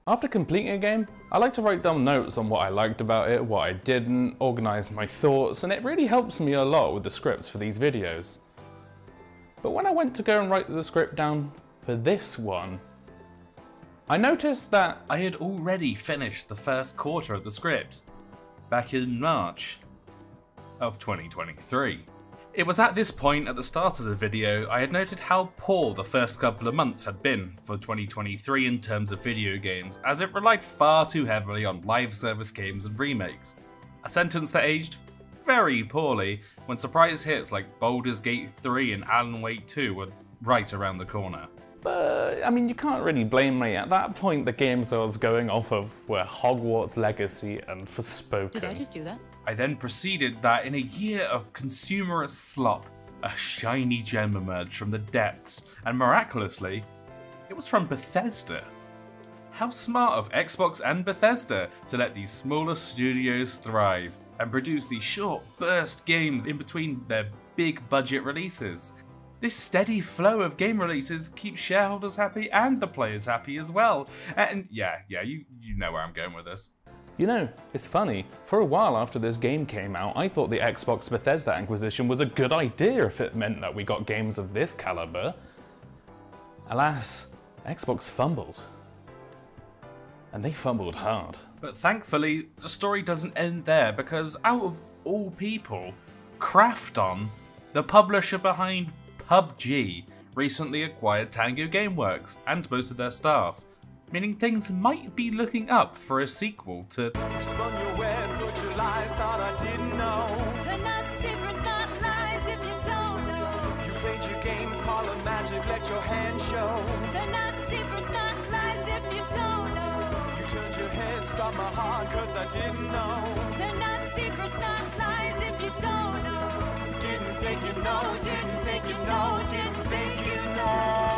After completing a game, I like to write down notes on what I liked about it, what I didn't, organise my thoughts, and it really helps me a lot with the scripts for these videos. But when I went to go and write the script down for this one, I noticed that I had already finished the first quarter of the script, back in March of 2023. It was at this point at the start of the video I had noted how poor the first couple of months had been for 2023 in terms of video games, as it relied far too heavily on live service games and remakes. A sentence that aged very poorly when surprise hits like Baldur's Gate 3 and Alan Wake 2 were right around the corner. But, I mean, you can't really blame me. At that point, the games I was going off of were Hogwarts Legacy and Forspoken. Did I just do that? I then proceeded that in a year of consumerist slop, a shiny gem emerged from the depths, and miraculously, it was from Bethesda. How smart of Xbox and Bethesda to let these smaller studios thrive and produce these short burst games in between their big budget releases. This steady flow of game releases keeps shareholders happy and the players happy as well. And yeah, you know where I'm going with this. You know, it's funny, for a while after this game came out, I thought the Xbox Bethesda acquisition was a good idea if it meant that we got games of this caliber. Alas, Xbox fumbled. And they fumbled hard. But thankfully, the story doesn't end there, because out of all people, Krafton, the publisher behind PUBG, recently acquired Tango Gameworks and most of their staff, meaning things might be looking up for a sequel to You spun your web, put your lies, thought I didn't know. They're not secrets, not lies if you don't know. You played your games, parlor magic, let your hand show. They're not secrets, not lies if you don't know. You turned your head, stopped my heart, cause I didn't know. They're not secrets, not lies if you don't know. Didn't think you know, didn't think you know, didn't think you know.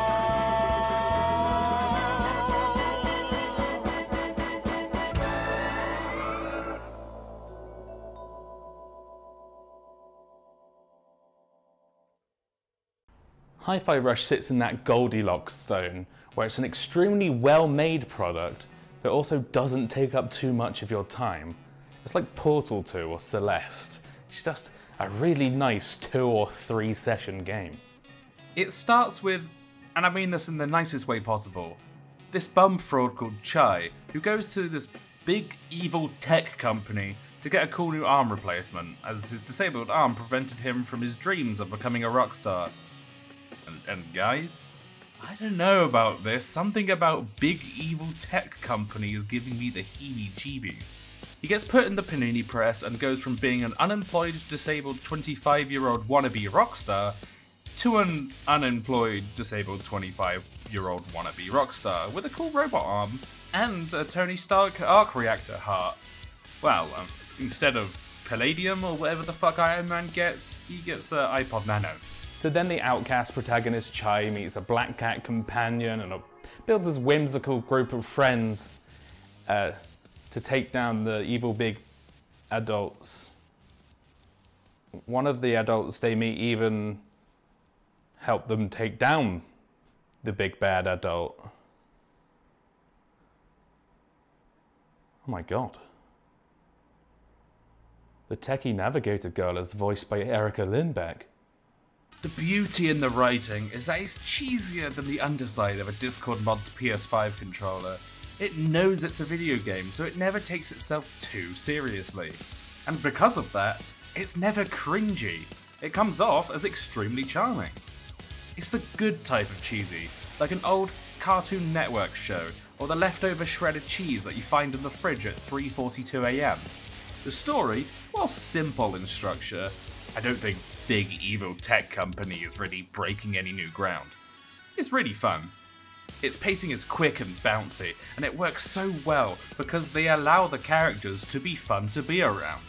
Hi-Fi Rush sits in that Goldilocks zone, where it's an extremely well-made product, but also doesn't take up too much of your time. It's like Portal 2 or Celeste. It's just a really nice 2 or 3 session game. It starts with, and I mean this in the nicest way possible, this bum fraud called Chai, who goes to this big evil tech company to get a cool new arm replacement, as his disabled arm prevented him from his dreams of becoming a rock star. And guys, I don't know about this, something about big evil tech company is giving me the heebie-jeebies. He gets put in the panini press and goes from being an unemployed, disabled 25-year-old wannabe rock star to an unemployed, disabled 25-year-old wannabe rock star with a cool robot arm and a Tony Stark arc reactor heart. Well, instead of palladium or whatever the fuck Iron Man gets, he gets an iPod Nano. So then the outcast protagonist Chai meets a black cat companion and builds this whimsical group of friends to take down the evil big adults. One of the adults they meet even helped them take down the big bad adult. Oh my god. The techie navigator girl is voiced by Erica Lindbeck. The beauty in the writing is that it's cheesier than the underside of a Discord mod's PS5 controller. It knows it's a video game, so it never takes itself too seriously. And because of that, it's never cringy. It comes off as extremely charming. It's the good type of cheesy, like an old Cartoon Network show, or the leftover shredded cheese that you find in the fridge at 3:42 AM. The story, while simple in structure, I don't think big evil tech company is really breaking any new ground. It's really fun. Its pacing is quick and bouncy, and it works so well because they allow the characters to be fun to be around.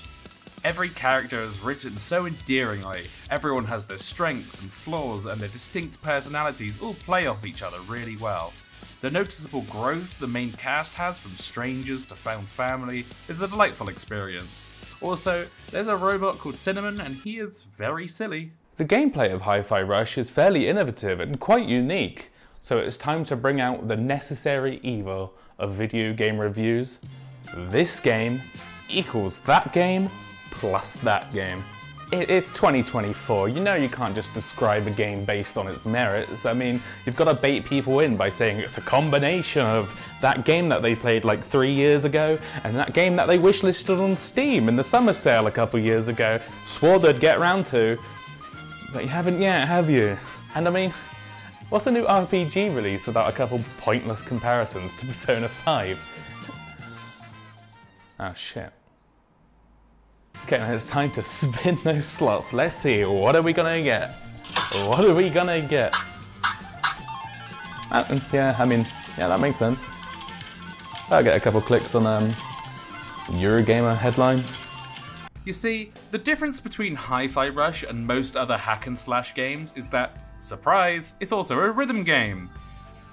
Every character is written so endearingly, everyone has their strengths and flaws and their distinct personalities all play off each other really well. The noticeable growth the main cast has from strangers to found family is a delightful experience. Also, there's a robot called Cinnamon and he is very silly. The gameplay of Hi-Fi Rush is fairly innovative and quite unique. So it's time to bring out the necessary evil of video game reviews. This game equals that game plus that game. It's 2024, you know you can't just describe a game based on its merits. I mean, you've got to bait people in by saying it's a combination of that game that they played like 3 years ago and that game that they wishlisted on Steam in the summer sale a couple years ago. Swore they'd get around to, but you haven't yet, have you? And I mean, what's a new RPG release without a couple pointless comparisons to Persona 5? Oh shit. Okay, now it's time to spin those slots. Let's see, what are we gonna get? What are we gonna get? Yeah, I mean, yeah, that makes sense. I'll get a couple clicks on Eurogamer headline. You see, the difference between Hi-Fi Rush and most other hack and slash games is that, surprise, it's also a rhythm game.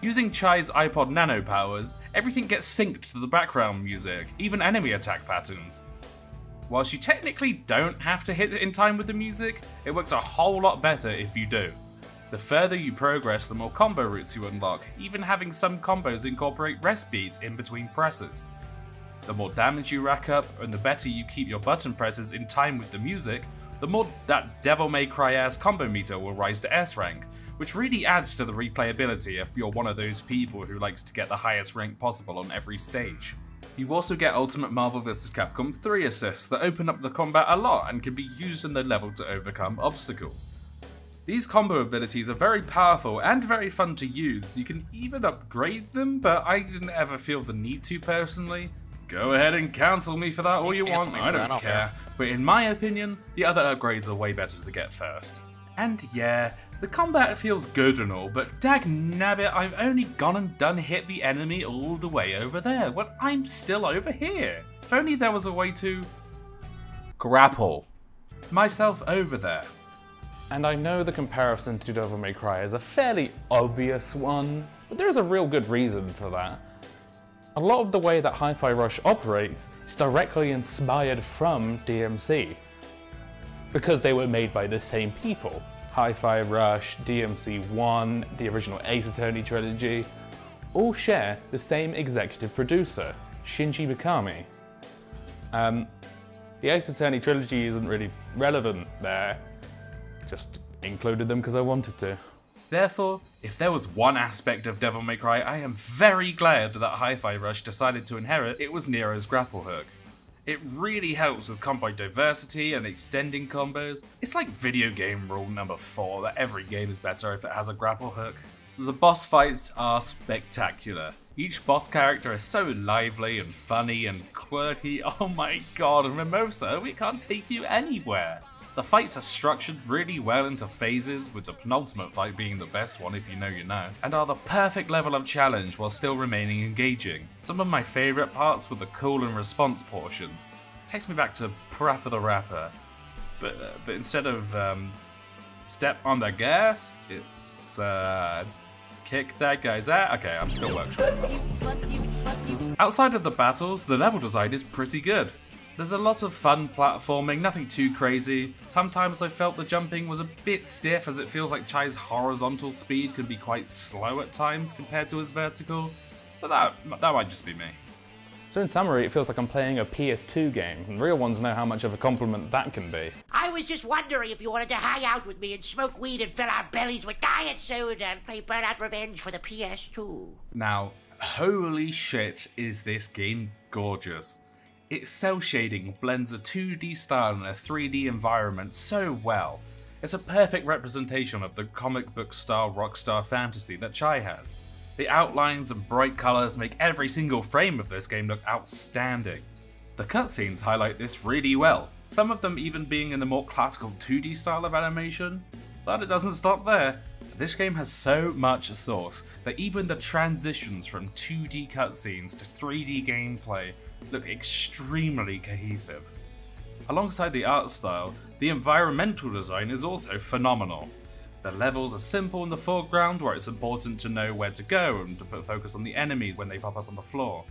Using Chai's iPod Nano powers, everything gets synced to the background music, even enemy attack patterns. Whilst you technically don't have to hit it in time with the music, it works a whole lot better if you do. The further you progress, the more combo routes you unlock, even having some combos incorporate rest beats in between presses. The more damage you rack up, and the better you keep your button presses in time with the music, the more that Devil May Cry-ass combo meter will rise to S rank, which really adds to the replayability if you're one of those people who likes to get the highest rank possible on every stage. You also get Ultimate Marvel vs. Capcom 3 assists that open up the combat a lot and can be used in the level to overcome obstacles. These combo abilities are very powerful and very fun to use. You can even upgrade them, but I didn't ever feel the need to personally. Go ahead and cancel me for that all you want, I don't care. But in my opinion, the other upgrades are way better to get first. And yeah, the combat feels good and all, but dagnabbit, I've only gone and done hit the enemy all the way over there, when I'm still over here. If only there was a way to grapple myself over there. And I know the comparison to Devil May Cry is a fairly obvious one, but there's a real good reason for that. A lot of the way that Hi-Fi Rush operates is directly inspired from DMC, because they were made by the same people. Hi-Fi Rush, DMC1, the original Ace Attorney trilogy, all share the same executive producer, Shinji Mikami. The Ace Attorney trilogy isn't really relevant there, just included them because I wanted to. Therefore, if there was one aspect of Devil May Cry I am very glad that Hi-Fi Rush decided to inherit, it was Nero's grapple hook. It really helps with combo diversity and extending combos. It's like video game rule number 4 that every game is better if it has a grapple hook. The boss fights are spectacular. Each boss character is so lively and funny and quirky. Oh my god, and Mimosa, we can't take you anywhere. The fights are structured really well into phases, with the penultimate fight being the best one if you know you know, and are the perfect level of challenge while still remaining engaging. Some of my favourite parts were the call and response portions. Takes me back to Parappa the Rapper, but instead of step on the gas, it's kick that guy's ass. Okay, I'm still workshopping. Outside of the battles, the level design is pretty good. There's a lot of fun platforming, nothing too crazy. Sometimes I felt the jumping was a bit stiff, as it feels like Chai's horizontal speed can be quite slow at times compared to his vertical, but that might just be me. So in summary, it feels like I'm playing a PS2 game, and real ones know how much of a compliment that can be. I was just wondering if you wanted to hang out with me and smoke weed and fill our bellies with diet soda and play Burnout Revenge for the PS2. Now, holy shit is this game gorgeous. Its cell shading blends a 2D style and a 3D environment so well. It's a perfect representation of the comic book style rockstar fantasy that Chai has. The outlines and bright colours make every single frame of this game look outstanding. The cutscenes highlight this really well, some of them even being in the more classical 2D style of animation. But it doesn't stop there. This game has so much sauce that even the transitions from 2D cutscenes to 3D gameplay look extremely cohesive. Alongside the art style, the environmental design is also phenomenal. The levels are simple in the foreground, where it's important to know where to go and to put focus on the enemies when they pop up on the floor.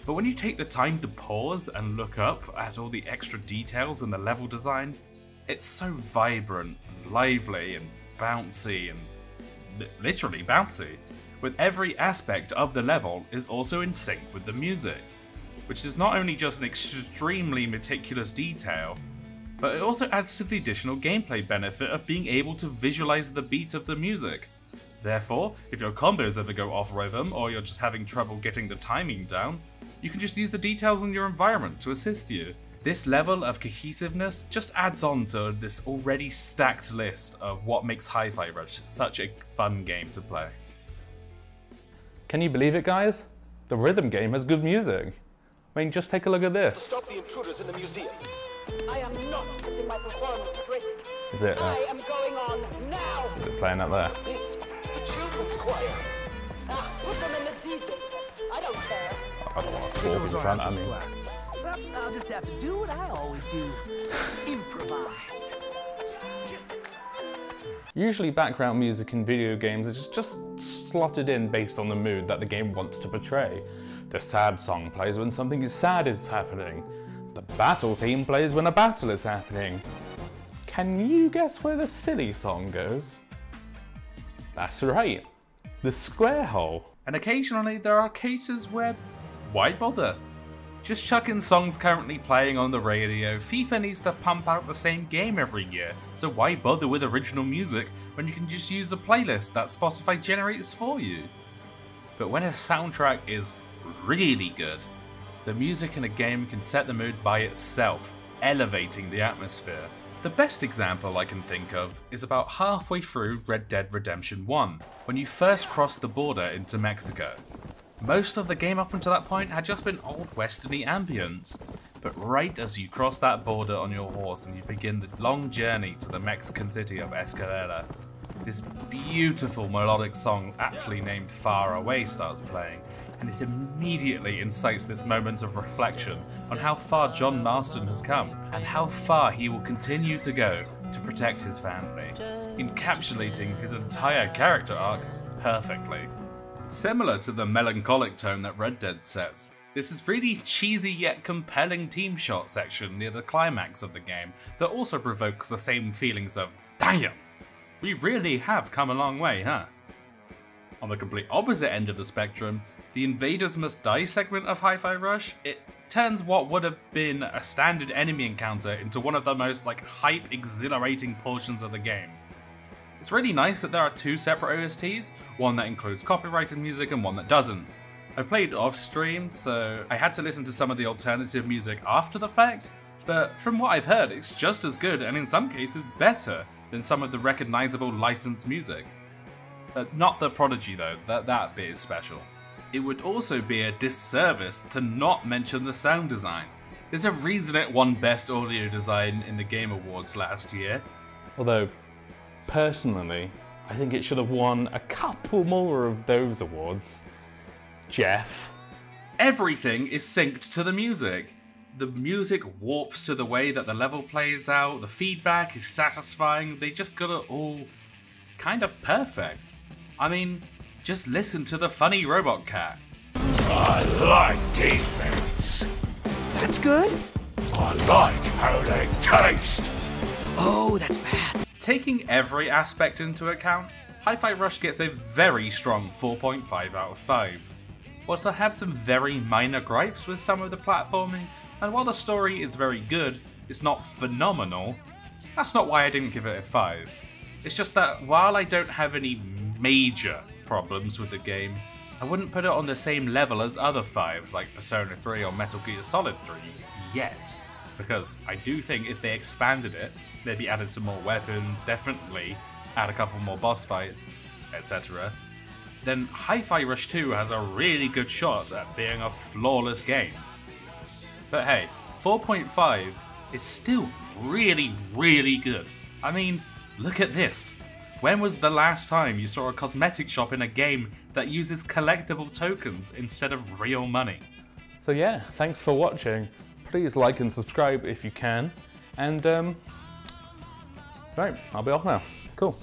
But when you take the time to pause and look up at all the extra details in the level design, it's so vibrant and lively and bouncy and literally bouncy, with every aspect of the level is also in sync with the music, which is not only just an extremely meticulous detail, but it also adds to the additional gameplay benefit of being able to visualize the beat of the music. Therefore, if your combos ever go off rhythm or you're just having trouble getting the timing down, you can just use the details in your environment to assist you. This level of cohesiveness just adds on to this already stacked list of what makes Hi-Fi Rush such a fun game to play. Can you believe it, guys? The rhythm game has good music. I mean, just take a look at this. Stop the intruders in the museum. I am not putting my performance at risk. Is it? I am going on now. Is it playing up there? This the children's choir. Put them in the DJ tent. I don't care. I don't want to talk in front of me. Well, I'll just have to do what I always do. Improvise. Usually background music in video games is just slotted in based on the mood that the game wants to portray. The sad song plays when something sad is happening. The battle theme plays when a battle is happening. Can you guess where the silly song goes? That's right, the square hole. And occasionally there are cases where, why bother? Just chuck in songs currently playing on the radio. FIFA needs to pump out the same game every year, so why bother with original music when you can just use a playlist that Spotify generates for you? But when a soundtrack is really good, the music in a game can set the mood by itself, elevating the atmosphere. The best example I can think of is about halfway through Red Dead Redemption 1, when you first cross the border into Mexico. Most of the game up until that point had just been old westerny ambience, but right as you cross that border on your horse and you begin the long journey to the Mexican city of Escalera, this beautiful melodic song aptly named Far Away starts playing, and it immediately incites this moment of reflection on how far John Marston has come and how far he will continue to go to protect his family, encapsulating his entire character arc perfectly. Similar to the melancholic tone that Red Dead sets, this is really cheesy yet compelling team shot section near the climax of the game that also provokes the same feelings of, damn, we really have come a long way, huh? On the complete opposite end of the spectrum, the Invaders Must Die segment of Hi-Fi Rush, it turns what would have been a standard enemy encounter into one of the most hype exhilarating portions of the game. It's really nice that there are two separate OSTs, one that includes copyrighted music and one that doesn't. I played off stream, so I had to listen to some of the alternative music after the fact, but from what I've heard, it's just as good and in some cases better than some of the recognizable licensed music. Not the Prodigy though, that bit is special. It would also be a disservice to not mention the sound design. There's a reason it won Best Audio Design in the Game Awards last year. Although, personally, I think it should have won a couple more of those awards. Jeff. Everything is synced to the music. The music warps to the way that the level plays out, the feedback is satisfying, they just got it all kind of perfect. I mean, just listen to the funny robot cat. I like defense. That's good. I like how they taste. Oh, that's bad. Taking every aspect into account, Hi-Fi Rush gets a very strong 4.5 out of 5. Whilst I have some very minor gripes with some of the platforming, and while the story is very good, it's not phenomenal, that's not why I didn't give it a 5. It's just that while I don't have any major problems with the game, I wouldn't put it on the same level as other 5s like Persona 3 or Metal Gear Solid 3 yet. Because I do think if they expanded it, maybe added some more weapons, definitely add a couple more boss fights, etc., then Hi-Fi Rush 2 has a really good shot at being a flawless game. But hey, 4.5 is still really, really good. I mean, look at this. When was the last time you saw a cosmetic shop in a game that uses collectible tokens instead of real money? So yeah, thanks for watching. Please like and subscribe if you can. And, right, I'll be off now. Cool.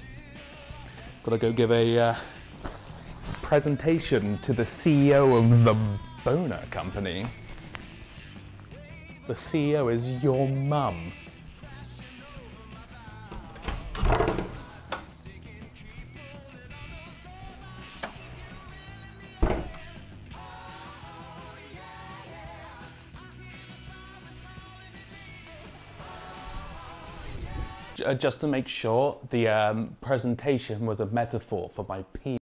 Gotta go give a presentation to the CEO of the Boner Company. The CEO is your mum. just to make sure the presentation was a metaphor for my penis.